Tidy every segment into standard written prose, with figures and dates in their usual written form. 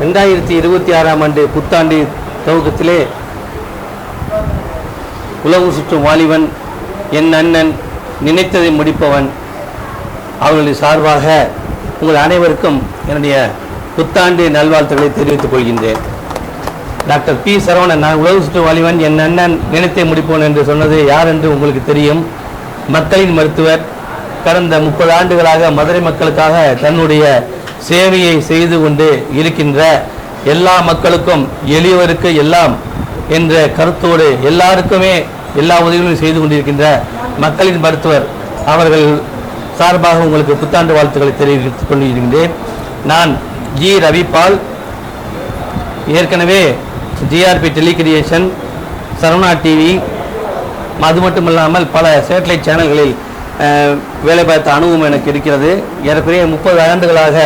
2026ஆம் ஆண்டு புத்தாண்டு துவக்கத்திலே உலகு சுற்றும் வாலிபன், என் அண்ணன், நினைத்ததை முடிப்பவன் அவர்களுடைய சார்பாக உங்கள் அனைவருக்கும் என்னுடைய புத்தாண்டு நல்வாழ்த்துக்களை தெரிவித்துக் கொள்கின்றேன். Doctor B. சரவணன், நான் உலகு சுற்றும் வாலிபன், என் அண்ணன், நினைத்ததை முடிப்பவன் என்று சொன்னது யார் என்று உங்களுக்கு தெரியும். மக்களின் மருத்துவர். கடந்த 30 ஆண்டுகளாக மதுரை மக்களுக்காக தன்னுடைய சேவையை செய்து கொண்டு இருக்கின்ற, எல்லா மக்களுக்கும் எளியவருக்கு எல்லாம் என்ற கருத்தோடு எல்லாருக்குமே எல்லா உதவிகளும் செய்து கொண்டிருக்கின்ற மக்களின் மருத்துவர் அவர்கள் சார்பாக உங்களுக்கு புத்தாண்டு வாழ்த்துக்களை தெரிவித்துக் கொண்டிருக்கின்றேன். நான் ஜி. ரவிபால், ஏற்கனவே ஜிஆர்பி டெலிகிரியேஷன், சரவணா டிவி, அது மட்டுமல்லாமல் பல சேட்டலைட் சேனல்களில் வேலை பார்த்த அனுபவம் எனக்கு இருக்கிறது. ஏறக்குறைய 30 ஆண்டுகளாக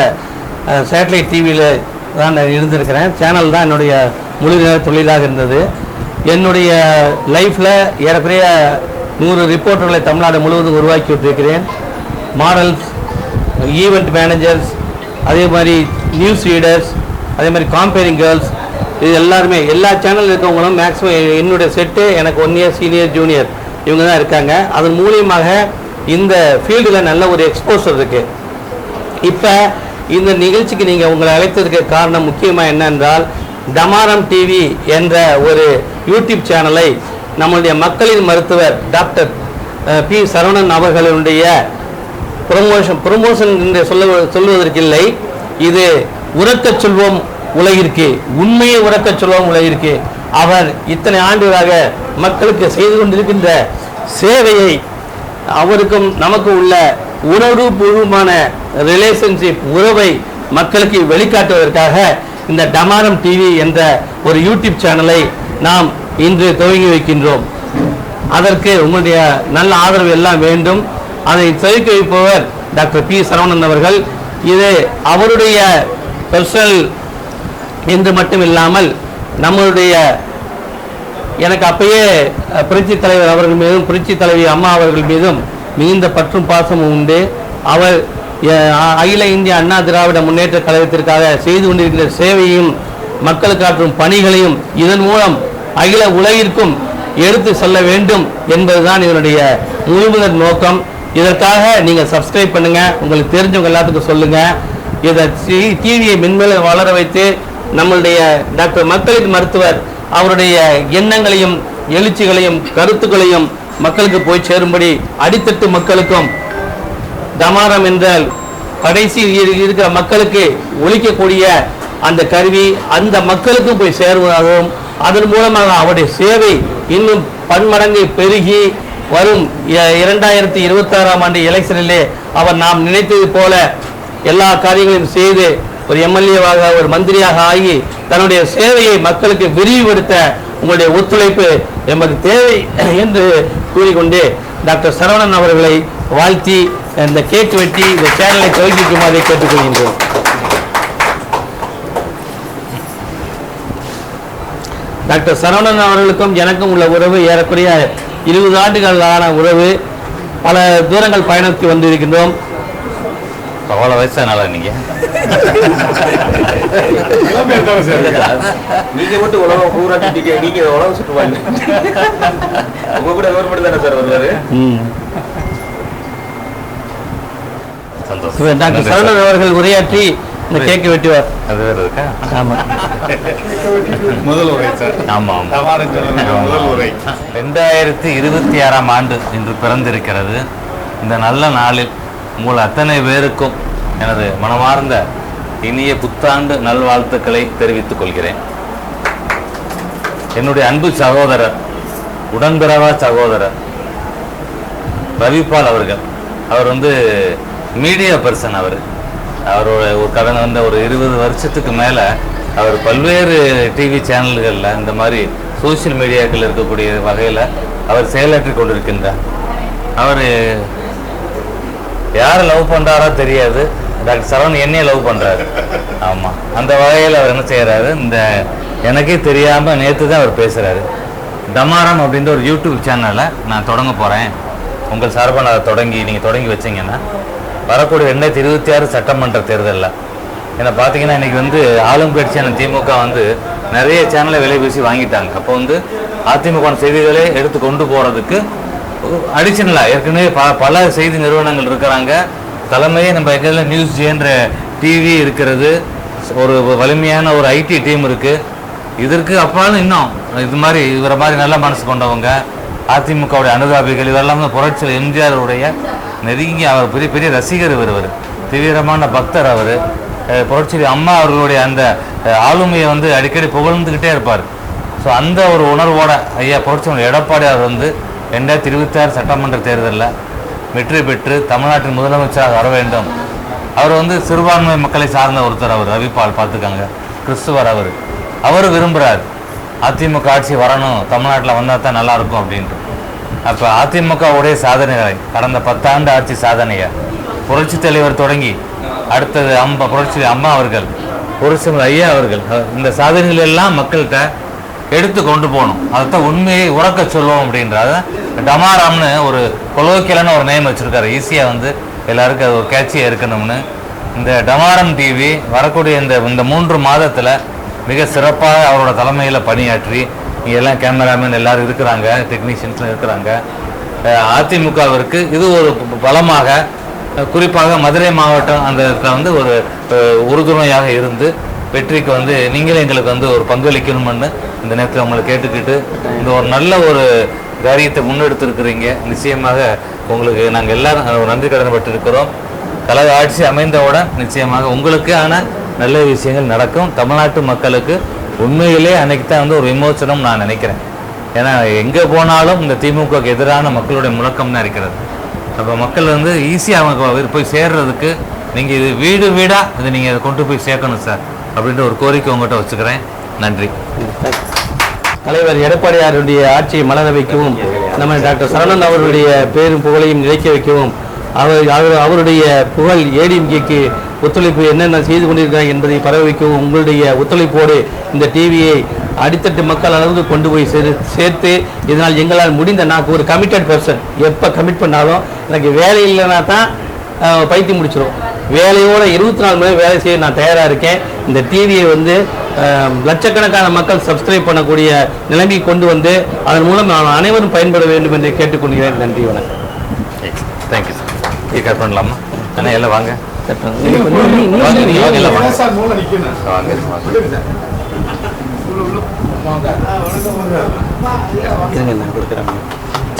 சேட்டலைட் டிவியில் தான் நான் இருந்திருக்கிறேன். சேனல் தான் என்னுடைய முழு நேர தொழிலாக இருந்தது. என்னுடைய லைஃப்பில் ஏறக்குறைய 100 ரிப்போர்ட்டர்களை தமிழ்நாடு முழுவதும் உருவாக்கி விட்டிருக்கிறேன். மாடல்ஸ், ஈவெண்ட் மேனேஜர்ஸ், அதே மாதிரி நியூஸ் ரீடர்ஸ், அதே மாதிரி காம்பேரிங் கேர்ள்ஸ், இது எல்லாருமே எல்லா சேனல் இருக்கவங்களும் மேக்ஸிமம் என்னுடைய செட்டு எனக்கு 1 இயர் சீனியர் ஜூனியர் இவங்க தான் இருக்காங்க. அதன் மூலியமாக இந்த ஃபீல்டில் நல்ல ஒரு எக்ஸ்போசர் இருக்குது. இப்போ இந்த நிகழ்ச்சிக்கு நீங்கள் உங்களை அழைத்ததுக்கு காரணம் முக்கியமாக என்னென்றால், டமாரம் டிவி என்ற ஒரு யூடியூப் சேனலை நம்முடைய மக்களின் மருத்துவர் டாக்டர் பி. சரவணன் அவர்களுடைய ப்ரொமோஷன் என்று சொல்வதற்கில்லை. இது உரக்கச் சொல்வோம் உலகிற்கு, உண்மையை உரக்கச் சொல்வோம் உலகிற்கு. அவர் இத்தனை ஆண்டுகளாக மக்களுக்கு செய்து கொண்டிருக்கின்ற சேவையை, அவருக்கும் நமக்கு உள்ள உணர்வுபூர்வமான ரிலேஷன்ஷிப் உறவை மக்களுக்கு வெளிக்காட்டுவதற்காக இந்த டமாரம் டிவி என்ற ஒரு யூடியூப் சேனலை நாம் இன்று துவங்கி வைக்கின்றோம். அதற்கு உங்களுடைய நல்ல ஆதரவு எல்லாம் வேண்டும். அதை துவக்கி வைப்பவர் டாக்டர் பி. சரவணன் அவர்கள். இது அவருடைய பர்சனல் என்று மட்டும் இல்லாமல் நம்மளுடைய, எனக்கு அப்பயே புரட்சி தலைவர் அவர்கள் மீதும் புரட்சி தலைவி அம்மா அவர்கள் மீதும் மிகுந்த பற்றும் பாசமும் உண்டு. அவர் அகில இந்திய அண்ணா திராவிட முன்னேற்ற கழகத்திற்காக செய்து கொண்டிருக்கிற சேவையும் மக்களுக்காற்றும் பணிகளையும் இதன் மூலம் அகில உலகிற்கும் எடுத்து செல்ல வேண்டும் என்பதுதான் இதனுடைய முழுமுதல் நோக்கம். இதற்காக நீங்கள் சப்ஸ்கிரைப் பண்ணுங்கள், உங்களுக்கு தெரிஞ்சவங்க எல்லாத்துக்கும் சொல்லுங்கள். இதை டிவியை மென்மேலும் வளர வைத்து நம்மளுடைய டாக்டர் மக்களின் மருத்துவர் அவருடைய எண்ணங்களையும் எழுச்சிகளையும் கருத்துக்களையும் மக்களுக்கு போய் சேரும்படி அடித்தட்டு மக்களுக்கும் டமாரம் என்றால் கடைசி இருக்கிற மக்களுக்கு ஒழிக்கக்கூடிய அந்த கருவி அந்த மக்களுக்கும் போய் சேருவதாகவும், அதன் மூலமாக அவருடைய சேவை இன்னும் பன்மடங்கு பெருகி வரும் 2026ஆம் ஆண்டு எலெக்ஷனிலே அவர் நாம் நினைத்தது போல எல்லா காரியங்களையும் செய்து ஒரு எம்எல்ஏவாக ஒரு மந்திரியாக ஆகி தன்னுடைய சேவையை மக்களுக்கு விரிவுபடுத்த உங்களுடைய ஒத்துழைப்பு எமது தேவை என்று கூறிக்கொண்டு டாக்டர் சரவணன் அவர்களை வாழ்த்தி இந்த கேக் வெட்டி இந்த சேனலை துவக்கிக்குமாறு கேட்டுக்கொள்கின்றோம். டாக்டர் சரவணன் அவர்களுக்கும் எனக்கும் உள்ள உறவு ஏறக்குறைய 20 ஆண்டுகளான உறவு. பல தூரங்கள் பயணித்து வந்திருக்கின்றோம். அவ்வளோ வயசானால நீங்க மட்டும் உலகம் பூரா சுட்டிக்க, நீங்க உலகம் சுற்றுவாங்க. உங்க கூட கவர்மெண்ட் தானே சார் வருவாரு. சந்தோஷம். டாக்டர் சரவணன் அவர்கள் உரையாற்றி இந்த கேக்கு வெட்டுவார். அது வேறு இருக்கா? ஆமா, முதல் உரை சார். ஆமாம், முதல் உரை. 2026ஆம் ஆண்டு இன்று பிறந்திருக்கிறது. இந்த நல்ல நாளில் உங்கள் அத்தனை பேருக்கும் எனது மனமார்ந்த இனிய புத்தாண்டு நல்வாழ்த்துக்களை தெரிவித்துக் கொள்கிறேன். என்னுடைய அன்பு சகோதரர், உடன்பிறவா சகோதரர் ரவிபால் அவர்கள், அவர் மீடியா பர்சன். அவரோட ஒரு கடந்த ஒரு 20 வருஷத்துக்கு மேலே அவர் பல்வேறு டிவி சேனல்களில் இந்த மாதிரி சோசியல் மீடியாக்கள் இருக்கக்கூடிய வகையில் அவர் செயலாற்றி கொண்டிருக்கின்றார். அவர் யாரை லவ் பண்ணுறாரோ தெரியாது, டாக்டர் சரவணன் என்னையே லவ் பண்ணுறாரு. ஆமாம், அந்த வகையில் அவர் என்ன செய்கிறாரு, இந்த எனக்கே தெரியாமல் நேற்று தான் அவர் பேசுகிறாரு. டமாரம் அப்படின்ற ஒரு யூடியூப் சேனலை நான் தொடங்க போகிறேன், உங்கள் சார்பாக நான் நீங்கள் தொடங்கி வச்சிங்கன்னா வரக்கூடிய 2026 சட்டமன்ற தேர்தலில் ஏன்னா பார்த்தீங்கன்னா இன்றைக்கி வந்து ஆளும் கட்சியான திமுக வந்து நிறைய சேனலை விலை பேசி வாங்கிட்டாங்க. அப்போ வந்து அதிமுக செய்திகளே எடுத்து கொண்டு போகிறதுக்கு அடிஷனலாக ஏற்கனவே பல செய்தி நிறுவனங்கள் இருக்கிறாங்க. தலைமையே நம்ம எங்கேயும் நியூஸ் ஜேன்ற டிவி இருக்கிறது, ஒரு வலிமையான ஒரு ஐடி டீம் இருக்குது. இதற்கு அப்பாலும் இன்னும் இது மாதிரி இவரை மாதிரி நல்ல மனசு கொண்டவங்க, அதிமுகவுடைய அனுதாபிகள், இவரெல்லாம் புரட்சி எம்ஜிஆருடைய நெருங்கி அவர் பெரிய பெரிய ரசிகர். இவர் தீவிரமான பக்தர். அவர் புரட்சி அம்மா அவர்களுடைய அந்த ஆளுமையை வந்து அடிக்கடி புகழ்ந்துக்கிட்டே இருப்பார். ஸோ அந்த ஒரு உணர்வோட ஐயா புரட்சி எடப்பாடி அவர் வந்து 2026 சட்டமன்ற தேர்தலில் வெற்றி பெற்று தமிழ்நாட்டின் முதலமைச்சராக வர வேண்டும். அவர் வந்து சிறுபான்மை மக்களை சார்ந்த ஒருத்தர். அவர் ரவிபால் பார்த்துக்காங்க, கிறிஸ்துவர். அவர் விரும்புகிறார் அதிமுக ஆட்சி வரணும், தமிழ்நாட்டில் வந்தால் தான் நல்லாயிருக்கும் அப்படின்ட்டு. அப்போ அதிமுகவுடைய சாதனைகளை கடந்த 10 ஆண்டு ஆட்சி சாதனையை புரட்சி தலைவர் தொடங்கி அடுத்தது புரட்சி அம்மா அவர்கள், புரட்சி ஐயா அவர்கள், இந்த சாதனைகள் எல்லாம் மக்கள்கிட்ட எடுத்து கொண்டு போகணும். அதைத்தான் உண்மையை உறக்க சொல்லுவோம் அப்படின்றது. டமாராம்னு ஒரு கொலோக்கியலான ஒரு நேம் வச்சுருக்காரு. ஈஸியாக வந்து எல்லாருக்கும் அது ஒரு கேட்சியாக இருக்கணும்னு. இந்த டமாரம் டிவி வரக்கூடிய இந்த 3 மாதத்தில் மிக சிறப்பாக அவரோட தலைமையில் பணியாற்றி இங்கே எல்லாம் கேமராமேன் எல்லோரும் இருக்கிறாங்க, டெக்னீஷியன்ஸ்லாம் இருக்கிறாங்க. அதிமுகவிற்கு இது ஒரு பலமாக, குறிப்பாக மதுரை மாவட்டம் அந்த இடத்துல வந்து ஒரு உறுதுணையாக இருந்து வெற்றிக்கு வந்து நீங்களே எங்களுக்கு வந்து ஒரு பங்களிக்கணும்னு இந்த நேரத்தில் உங்களை கேட்டுக்கிட்டு இந்த ஒரு நல்ல ஒரு காரியத்தை முன்னெடுத்திருக்கிறீங்க. நிச்சயமாக உங்களுக்கு நாங்கள் எல்லாரும் நன்றி கடன்பட்டு இருக்கிறோம். கழக ஆட்சி அமைந்தவுடன் நிச்சயமாக உங்களுக்கான நல்ல விஷயங்கள் நடக்கும். தமிழ்நாட்டு மக்களுக்கு உண்மையிலே அன்னைக்கு தான் வந்து ஒரு விமோசனம் நான் நினைக்கிறேன். ஏன்னா எங்கே போனாலும் இந்த திமுகவுக்கு எதிரான மக்களுடைய முழக்கம் தான் இருக்கிறது. அப்போ மக்கள் வந்து ஈஸியாக போய் சேர்றதுக்கு நீங்கள் இது வீடு வீடாக இதை நீங்கள் இதை கொண்டு போய் சேர்க்கணும் சார் அப்படின்ற ஒரு கோரிக்கை உங்கள்கிட்ட வச்சுக்கிறேன். நன்றி. தலைவர் எடப்பாடியாருடைய ஆட்சியை மலர வைக்கவும், நம்ம டாக்டர் சரவணன் அவருடைய பேரும் புகழையும் நிலைக்க வைக்கவும், அவருடைய புகழ் ஏடிஎம்கேக்கு ஒத்துழைப்பு என்னென்ன செய்து கொண்டிருக்கிறாங்க என்பதை பரவ வைக்கவும் உங்களுடைய ஒத்துழைப்போடு இந்த டிவியை அடித்தட்டு மக்கள் அளவுக்கு கொண்டு போய் சேர்த்து இதனால் எங்களால் முடிந்த, நான் ஒரு கமிட்டட் பர்சன். எப்போ கமிட் பண்ணாலும் எனக்கு வேலை இல்லைன்னா தான் பைத்தியம் முடிச்சிடும். வேலையோட 24 மணி வேலை செய்ய நான் தயாராக இருக்கேன். இந்த டிவியை வந்து லட்சக்கணக்கான மக்கள் சப்ஸ்கிரைப் பண்ணக்கூடிய நிலைமை கொண்டு வந்து அதன் மூலம் நான் அனைவரும் பயன்பட வேண்டும் என்று கேட்டுக்கொள்கிறேன். நன்றி, வணக்கம். Thank you sir. கட் பண்ணலாமா? அண்ணா எல்லாம் வாங்க.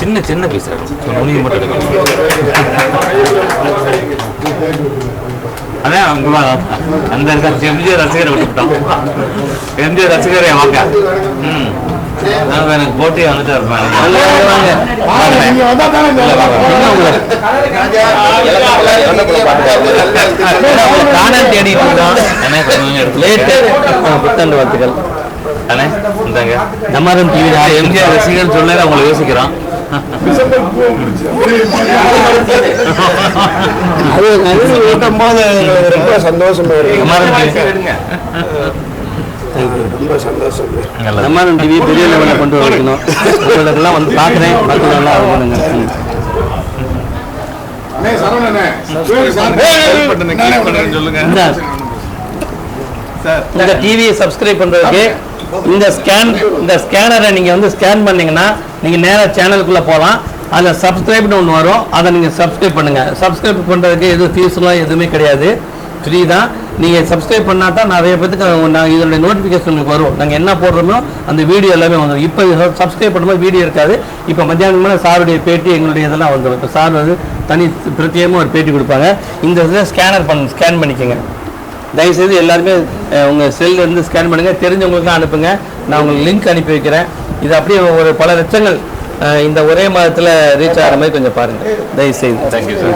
சின்ன சின்ன பீஸ் மட்டும் அண்ணா அந்த எம்ஜிஆர் ரசிகரை விட்டுவிட்டோம். எம்ஜிஆர் ரசிகரை வாங்க. எனக்கு போட்டியை வந்துட்டு இருப்பேன். புத்தாண்டு வாழ்த்துக்கள் அண்ணே. இந்தாங்க டமாரம் டிவி எம்ஜிஆர் ரசிகர் சொல்ல அவங்களை யோசிக்கிறோம். ரொம்ப சந்தோஷமா இருக்கு. டமாரம் டிவி பெரிய லெவலில் கொண்டு வரணும். உங்களுக்கெல்லாம் வந்து பார்க்குறேன், பார்த்து நல்லா இருக்கணுங்க. இந்த டிவியை சப்ஸ்கிரைப் பண்ணுறதுக்கு இந்த ஸ்கேனரை நீங்கள் வந்து ஸ்கேன் பண்ணிங்கன்னா நீங்கள் நேராக சேனலுக்குள்ளே போகலாம். அதில் சப்ஸ்கிரைப்னு ஒன்று வரும், அதை நீங்கள் சப்ஸ்கிரைப் பண்ணுங்கள். சப்ஸ்கிரைப் பண்ணுறதுக்கு எதுவும் ஃபீஸ்லாம் எதுவுமே கிடையாது, ஃப்ரீ தான். நீங்கள் சப்ஸ்கிரைப் பண்ணால் தான் நிறைய பேருக்கு நாங்கள் இதனுடைய நோட்டிஃபிகேஷன் உங்களுக்கு வரும். நாங்கள் என்ன போடுறோமோ அந்த வீடியோ எல்லாமே வந்துடும். இப்போ சப்ஸ்கிரைப் பண்ணும்போது வீடியோ இருக்காது. இப்போ மத்தியானம் மேலே சாருடைய பேட்டி எங்களுடைய இதெல்லாம் வந்துடும். இப்போ சார் வந்து தனி பிரத்யேகமாக ஒரு பேட்டி கொடுப்பாங்க. இந்த இதில் ஸ்கேன் பண்ணிக்கோங்க. தயவுசெய்து எல்லாருமே உங்கள் செல்லேருந்து ஸ்கேன் பண்ணுங்கள். தெரிஞ்சவங்களுக்குலாம் அனுப்புங்க. நான் உங்களுக்கு லிங்க் அனுப்பி வைக்கிறேன். இது அப்படியே ஒரு பல லட்சங்கள் இந்த ஒரே மாதத்தில் ரீச் ஆகிற மாதிரி கொஞ்சம் பாருங்கள் தயவுசெய்து. Thank you sir.